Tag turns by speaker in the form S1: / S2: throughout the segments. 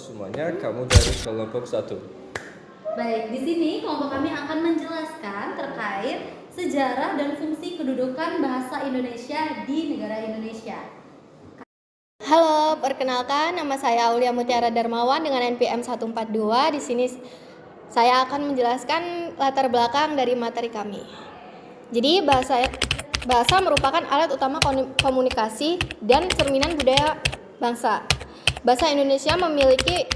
S1: semuanya, kamu dari kelompok 1.
S2: Baik, di sini kelompok kami akan menjelaskan terkait sejarah dan fungsi kedudukan bahasa Indonesia di negara Indonesia.
S3: Halo, perkenalkan nama saya Aulia Mutiara Darmawan dengan NPM 142. Di sini saya akan menjelaskan latar belakang dari materi kami. Jadi bahasa merupakan alat utama komunikasi dan cerminan budaya bangsa. Bahasa Indonesia memiliki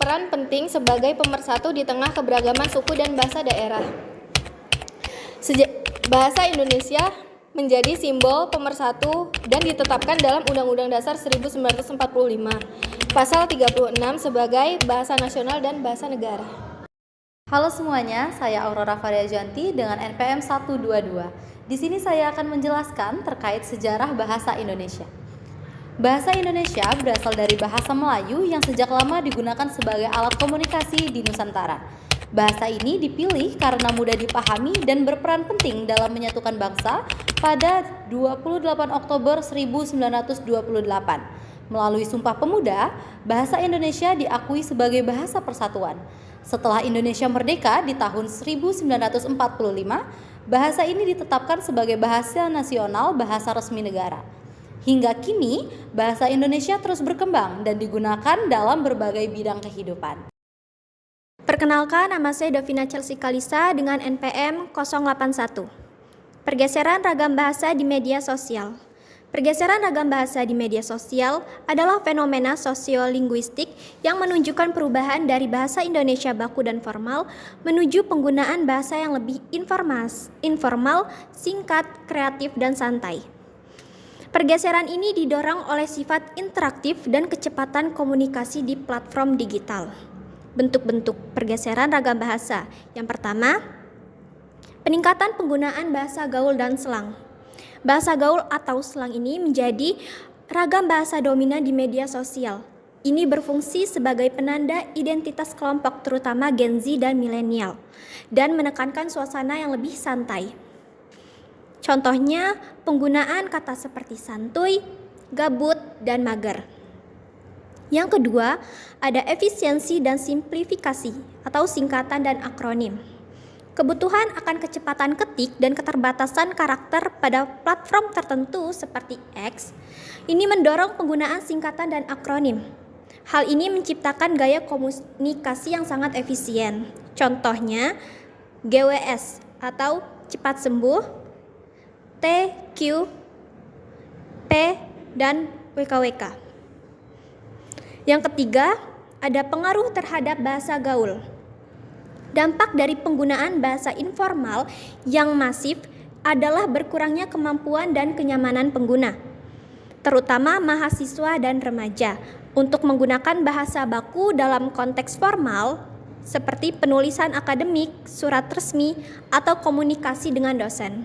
S3: peran penting sebagai pemersatu di tengah keberagaman suku dan bahasa daerah. Bahasa Indonesia menjadi simbol pemersatu dan ditetapkan dalam Undang-Undang Dasar 1945, Pasal 36 sebagai bahasa nasional dan bahasa negara.
S2: Halo semuanya, saya Aurora Faryajanti dengan NPM 122. Di sini saya akan menjelaskan terkait sejarah bahasa Indonesia. Bahasa Indonesia berasal dari bahasa Melayu yang sejak lama digunakan sebagai alat komunikasi di Nusantara. Bahasa ini dipilih karena mudah dipahami dan berperan penting dalam menyatukan bangsa pada 28 Oktober 1928. Melalui Sumpah Pemuda, bahasa Indonesia diakui sebagai bahasa persatuan. Setelah Indonesia merdeka di tahun 1945, bahasa ini ditetapkan sebagai bahasa nasional, bahasa resmi negara. Hingga kini, bahasa Indonesia terus berkembang dan digunakan dalam berbagai bidang kehidupan.
S3: Perkenalkan, nama saya Davina Chelsea Kalisa dengan NPM 081. Pergeseran ragam bahasa di media sosial. Pergeseran ragam bahasa di media sosial adalah fenomena sosiolinguistik yang menunjukkan perubahan dari bahasa Indonesia baku dan formal menuju penggunaan bahasa yang lebih informal, singkat, kreatif, dan santai. Pergeseran ini didorong oleh sifat interaktif dan kecepatan komunikasi di platform digital. Bentuk-bentuk pergeseran ragam bahasa. Yang pertama, peningkatan penggunaan bahasa gaul dan slang. Bahasa gaul atau slang ini menjadi ragam bahasa dominan di media sosial. Ini berfungsi sebagai penanda identitas kelompok terutama Gen Z dan milenial dan menekankan suasana yang lebih santai. Contohnya, penggunaan kata seperti santuy, gabut, dan mager. Yang kedua, ada efisiensi dan simplifikasi atau singkatan dan akronim. Kebutuhan akan kecepatan ketik dan keterbatasan karakter pada platform tertentu seperti X, ini mendorong penggunaan singkatan dan akronim. Hal ini menciptakan gaya komunikasi yang sangat efisien. Contohnya, GWS atau cepat sembuh, T, Q, P, dan WKWK. Yang ketiga, ada pengaruh terhadap bahasa gaul. Dampak dari penggunaan bahasa informal yang masif adalah berkurangnya kemampuan dan kenyamanan pengguna, terutama mahasiswa dan remaja, untuk menggunakan bahasa baku dalam konteks formal seperti penulisan akademik, surat resmi, atau komunikasi dengan dosen.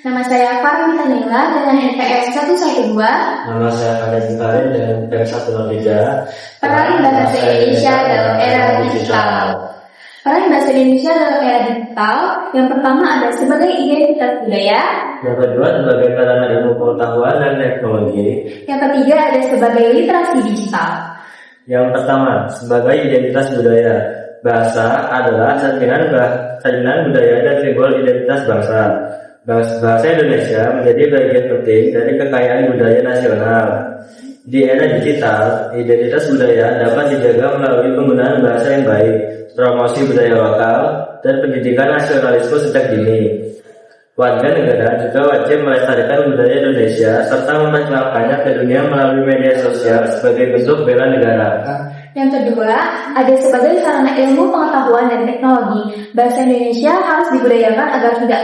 S4: Nama saya Farmita Nila dengan NPM 112.
S5: Nama saya Khaled Ibrahim dengan NPM 103.
S4: Peran Bahasa Indonesia dalam era digital. Peran Bahasa Indonesia dalam era digital yang pertama ada sebagai identitas budaya.
S5: Yang kedua sebagai sarana ilmu pengetahuan dan teknologi.
S4: Yang ketiga ada sebagai literasi digital.
S5: Yang pertama sebagai identitas budaya. Bahasa adalah cerminan budaya dan simbol identitas bangsa. Bahasa Indonesia menjadi bagian penting dari kekayaan budaya nasional. Di era digital, identitas budaya dapat dijaga melalui penggunaan bahasa yang baik, promosi budaya lokal, dan pendidikan nasionalisme sejak dini. Warga negara juga wajib melestarikan budaya Indonesia serta memperkenalkannya ke dunia melalui media sosial sebagai bentuk bela negara.
S4: Yang kedua, ada sebagai sarana ilmu pengetahuan dan teknologi. Bahasa Indonesia harus dibudayakan agar tidak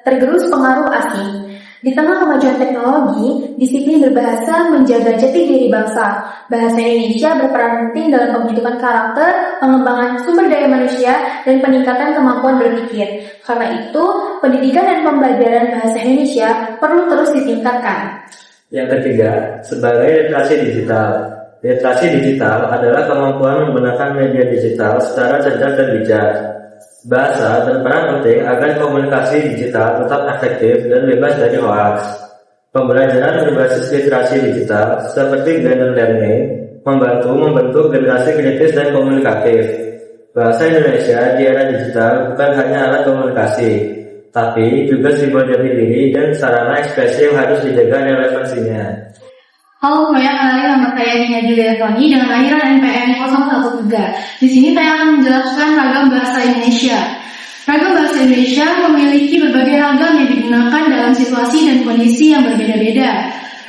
S4: tergerus pengaruh asing. Di tengah kemajuan teknologi, disiplin berbahasa menjaga jati diri bangsa. Bahasa Indonesia berperan penting dalam pembentukan karakter, pengembangan sumber daya manusia, dan peningkatan kemampuan berpikir. Karena itu, pendidikan dan pembelajaran bahasa Indonesia perlu terus ditingkatkan.
S5: Yang ketiga, sebagai literasi digital. Literasi digital adalah kemampuan menggunakan media digital secara cerdas dan bijak. Bahasa berperan penting agar komunikasi digital tetap efektif dan bebas dari hoaks. Pembelajaran berbasis literasi digital seperti blended learning membantu membentuk generasi kritis dan komunikatif. Bahasa Indonesia di era digital bukan hanya alat komunikasi, tapi juga simbol jati diri dan sarana ekspresi yang harus dijaga relevansinya.
S4: Halo semuanya, kenalin nama saya Nina Julia Tony dengan lahiran NPM 013. Di sini saya akan menjelaskan ragam bahasa Indonesia. Ragam bahasa Indonesia memiliki berbagai ragam yang digunakan dalam situasi dan kondisi yang berbeda-beda.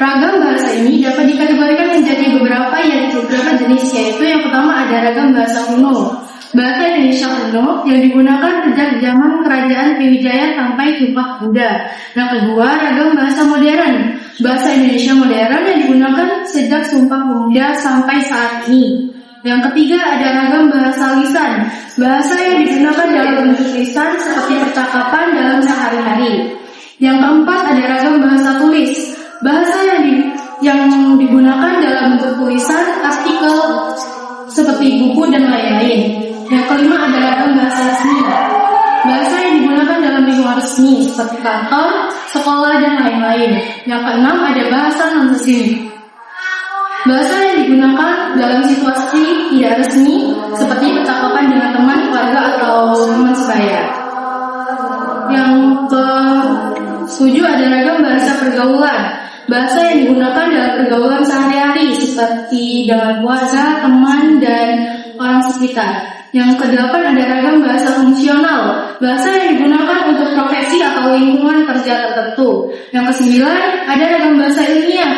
S4: Ragam bahasa ini dapat dikategorikan menjadi beberapa jenis, yaitu yang pertama ada ragam bahasa kuno. Bahasa Indonesia kuno yang digunakan sejak zaman Kerajaan Sriwijaya sampai Sumpah Pemuda. Yang kedua, ragam bahasa modern. Bahasa Indonesia modern yang digunakan sejak Sumpah Pemuda sampai saat ini. Yang ketiga, ada ragam bahasa lisan. Bahasa yang digunakan dalam bentuk lisan seperti percakapan dalam sehari-hari. Yang keempat, ada ragam bahasa tulis. Bahasa yang digunakan dalam bentuk tulisan, artikel, seperti buku dan lain-lain. Yang kelima, ada ragam bahasa resmi. Bahasa yang digunakan dalam lingkungan resmi seperti kantor, sekolah, dan lain-lain. Yang keenam, ada bahasa non-resmi. Bahasa yang digunakan dalam situasi tidak resmi seperti percakapan dengan teman, keluarga, atau teman sebaya. Yang ketujuh, ada ragam bahasa pergaulan. Bahasa yang digunakan dalam pergaulan sehari-hari seperti dengan keluarga, teman, dan orang sekitar. Yang kedelapan, ada ragam bahasa fungsional. Bahasa yang digunakan untuk profesi atau lingkungan kerja tertentu. Yang kesembilan, ada ragam bahasa ilmiah.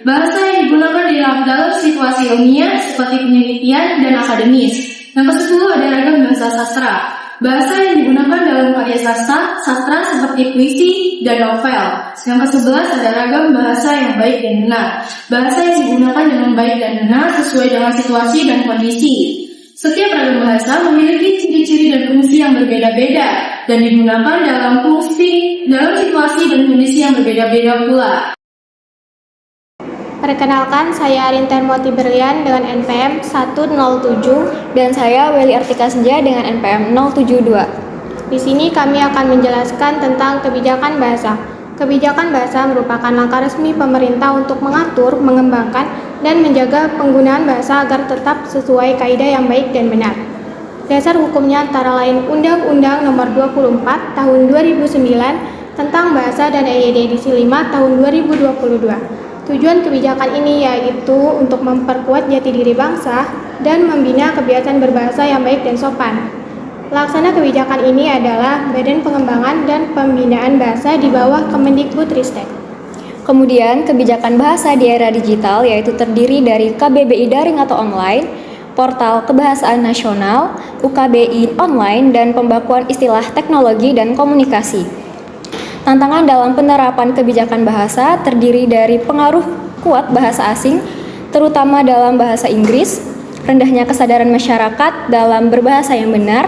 S4: Bahasa yang digunakan dalam situasi ilmiah seperti penelitian dan akademis. Yang kesepuluh, ada ragam bahasa sastra. Bahasa yang digunakan dalam karya sastra seperti puisi dan novel. Yang ke-11, ada ragam bahasa yang baik dan benar. Bahasa yang digunakan dengan baik dan benar sesuai dengan situasi dan kondisi. Setiap ragam bahasa memiliki ciri-ciri dan fungsi yang berbeda-beda dan digunakan dalam situasi dan kondisi yang berbeda-beda pula.
S3: Perkenalkan, saya Arinten Moti Berlian dengan NPM 107
S2: Dan saya Welly Artika Senja dengan NPM 072.
S3: Di sini kami akan menjelaskan tentang kebijakan bahasa. Kebijakan bahasa merupakan langkah resmi pemerintah untuk mengatur, mengembangkan, dan menjaga penggunaan bahasa agar tetap sesuai kaidah yang baik dan benar. Dasar hukumnya antara lain Undang-Undang Nomor 24 Tahun 2009 tentang Bahasa dan EYD edisi 5 Tahun 2022. Tujuan kebijakan ini yaitu untuk memperkuat jati diri bangsa dan membina kebiasaan berbahasa yang baik dan sopan. Pelaksana kebijakan ini adalah Badan Pengembangan dan Pembinaan Bahasa di bawah Kemendikbudristek.
S2: Kemudian, kebijakan bahasa di era digital yaitu terdiri dari KBBI daring atau online, portal kebahasaan nasional, UKBI online, dan pembakuan istilah teknologi dan komunikasi. Tantangan dalam penerapan kebijakan bahasa terdiri dari pengaruh kuat bahasa asing, terutama dalam bahasa Inggris, rendahnya kesadaran masyarakat dalam berbahasa yang benar,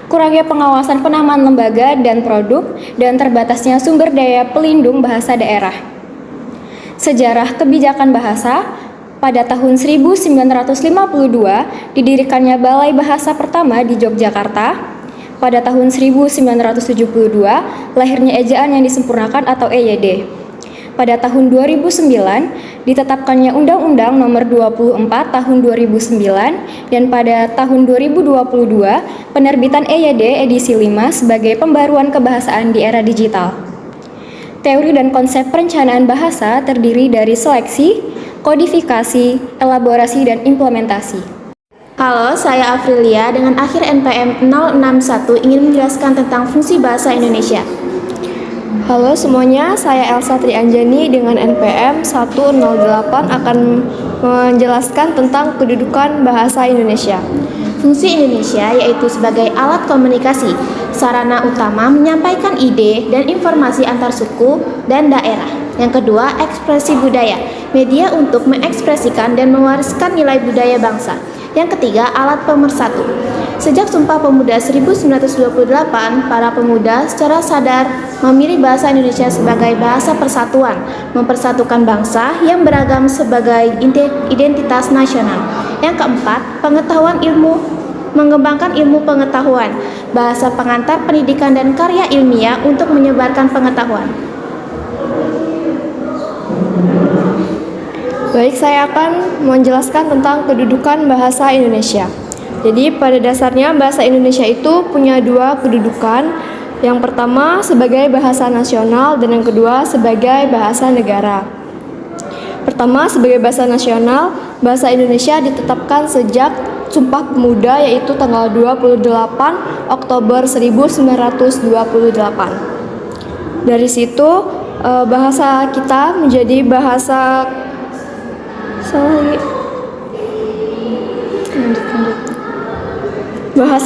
S2: kurangnya pengawasan penamaan lembaga dan produk, dan terbatasnya sumber daya pelindung bahasa daerah. Sejarah kebijakan bahasa, pada tahun 1952 didirikannya Balai Bahasa pertama di Yogyakarta. Pada tahun 1972 lahirnya ejaan yang disempurnakan atau EYD. Pada tahun 2009 ditetapkannya Undang-Undang Nomor 24 Tahun 2009 dan pada tahun 2022 penerbitan EYD edisi 5 sebagai pembaruan kebahasaan di era digital. Teori dan konsep perencanaan bahasa terdiri dari seleksi, kodifikasi, elaborasi, dan implementasi.
S3: Halo, saya Afrilia dengan akhir NPM 061 ingin menjelaskan tentang fungsi bahasa Indonesia.
S2: Halo semuanya, saya Elsa Trianjani dengan NPM 108 akan menjelaskan tentang kedudukan bahasa Indonesia.
S3: Fungsi Indonesia yaitu sebagai alat komunikasi, sarana utama menyampaikan ide dan informasi antar suku dan daerah. Yang kedua, ekspresi budaya, media untuk mengekspresikan dan mewariskan nilai budaya bangsa. Yang ketiga, alat pemersatu. Sejak Sumpah Pemuda 1928, para pemuda secara sadar memilih bahasa Indonesia sebagai bahasa persatuan, mempersatukan bangsa yang beragam sebagai identitas nasional. Yang keempat, pengetahuan ilmu, mengembangkan ilmu pengetahuan, bahasa pengantar pendidikan dan karya ilmiah untuk menyebarkan pengetahuan. Baik, saya akan menjelaskan tentang kedudukan bahasa Indonesia. Jadi, pada dasarnya bahasa Indonesia itu punya dua kedudukan. Yang pertama sebagai bahasa nasional dan yang kedua sebagai bahasa negara. Pertama, sebagai bahasa nasional, bahasa Indonesia ditetapkan sejak Sumpah Pemuda yaitu tanggal 28 Oktober 1928. Dari situ bahasa kita menjadi bahasa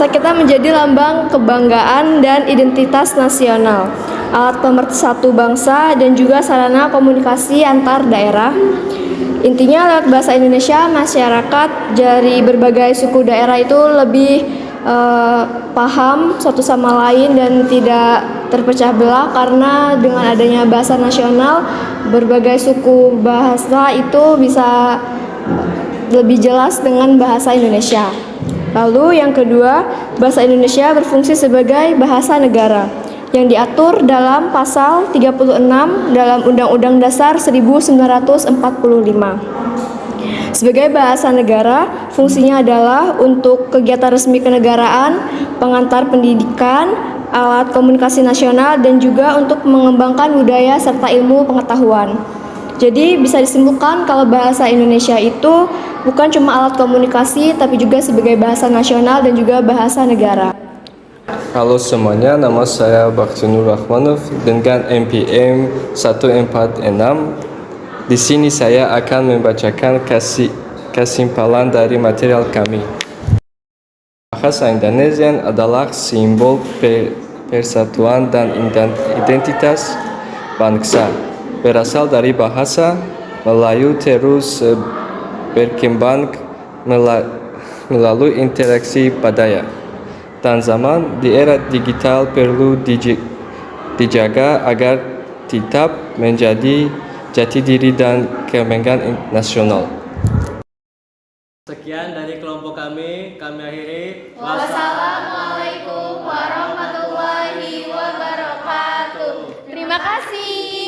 S3: kita menjadi lambang kebanggaan dan identitas nasional, alat pemersatu bangsa dan juga sarana komunikasi antar daerah. Intinya lewat bahasa Indonesia masyarakat dari berbagai suku daerah itu lebih paham satu sama lain dan tidak terpecah belah, karena dengan adanya bahasa nasional berbagai suku bahasa itu bisa lebih jelas dengan bahasa Indonesia. Lalu yang kedua, bahasa Indonesia berfungsi sebagai bahasa negara yang diatur dalam pasal 36 dalam Undang-Undang Dasar 1945. Sebagai bahasa negara, fungsinya adalah untuk kegiatan resmi kenegaraan, pengantar pendidikan, alat komunikasi nasional, dan juga untuk mengembangkan budaya serta ilmu pengetahuan. Jadi bisa disimpulkan kalau bahasa Indonesia itu bukan cuma alat komunikasi, tapi juga sebagai bahasa nasional dan juga bahasa negara.
S1: Halo semuanya, nama saya Baksinur Rahmanov dengan NPM 146. Di sini saya akan membacakan kesimpulan dari material kami. Bahasa Indonesia adalah simbol persatuan dan identitas bangsa. Berasal dari bahasa Melayu terus berkembang melalui interaksi budaya dan zaman. Di era digital perlu dijaga agar tetap menjadi jati diri dan kebanggaan nasional.
S6: Sekian dari kelompok kami akhiri.
S2: Wassalamualaikum warahmatullahi wabarakatuh. Terima kasih.